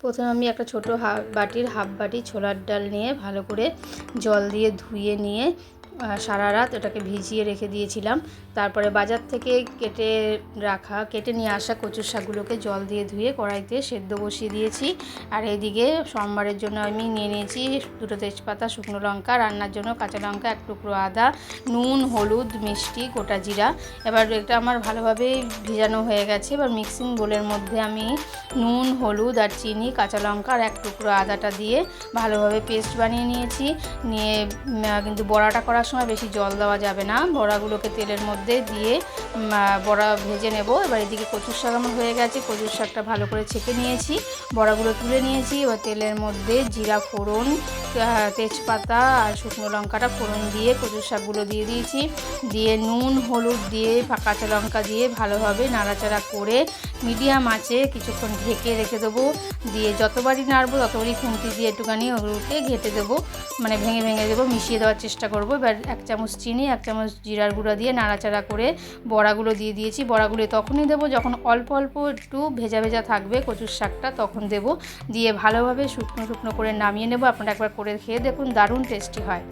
প্রথমে আমি একটা ছোটো বাটির হাফ বাটি ছোলার ডাল নিয়ে ভালো করে জল দিয়ে ধুয়ে নিয়ে সারা রাত ওটাকে ভিজিয়ে রেখে দিয়েছিলাম। তারপরে বাজার থেকে কেটে নিয়ে আসা কচুর শাকগুলোকে জল দিয়ে ধুয়ে কড়াইতে সেদ্ধ বসিয়ে দিয়েছি। আর এইদিকে সোমবারের জন্য আমি নিয়ে নিয়েছি 2টো তেজপাতা, শুকনো লঙ্কা, রান্নার জন্য কাঁচা লঙ্কা, 1 টুকরো আদা, নুন, হলুদ, মিষ্টি, গোটা জিরা। এবার এটা আমার ভালোভাবে ভেজানো হয়ে গেছে। এবার মিক্সিং বোলের মধ্যে আমি নুন, হলুদ আর চিনি, কাঁচা লঙ্কা আর 1 টুকরো আদাটা দিয়ে ভালোভাবে পেস্ট বানিয়ে নিয়েছি। কিন্তু বড়াটা করার সময় বেশি জল দেওয়া যাবে না। বড়াগুলোকে তেলের মধ্যে দিয়ে বড়া ভেজে নেব। এবার এদিকে কচুর শাক আমার হয়ে গেছে। কচুর শাকটা ভালো করে ছেঁকে নিয়েছি, বড়াগুলো তুলে নিয়েছি। এবার তেলের মধ্যে জিরা ফোড়ন, তেজপাতা আর শুকনো লঙ্কাটা ফোড়ন দিয়ে কচুর শাকগুলো দিয়ে দিয়েছি। দিয়ে নুন, হলুদ দিয়ে কাঁচা লঙ্কা দিয়ে ভালোভাবে নাড়াচাড়া করে মিডিয়াম আঁচে কিছুক্ষণ ঢেকে রেখে দেবো। দিয়ে যতবারই নাড়বো ততবারই খুন্তি দিয়ে একটুখানি ওগুলোকে ঘেঁটে দেবো, মানে ভেঙে ভেঙে দেবো, মিশিয়ে দেওয়ার চেষ্টা করবো। এবার 1 চামচ চিনি, 1 চামচ জিরার গুঁড়া দিয়ে নাড়াচাড়া করে বড়াগুলো দিয়ে দিয়েছি। বড়াগুলো তখনই দেবো যখন অল্প অল্প একটু ভেজা ভেজা থাকবে কচুর শাকটা, তখন দেবো। দিয়ে ভালোভাবে শুকনো শুকনো করে নামিয়ে নেবো। আপনারা একবার করে খেয়ে দেখুন, দারুণ টেস্টি হয়।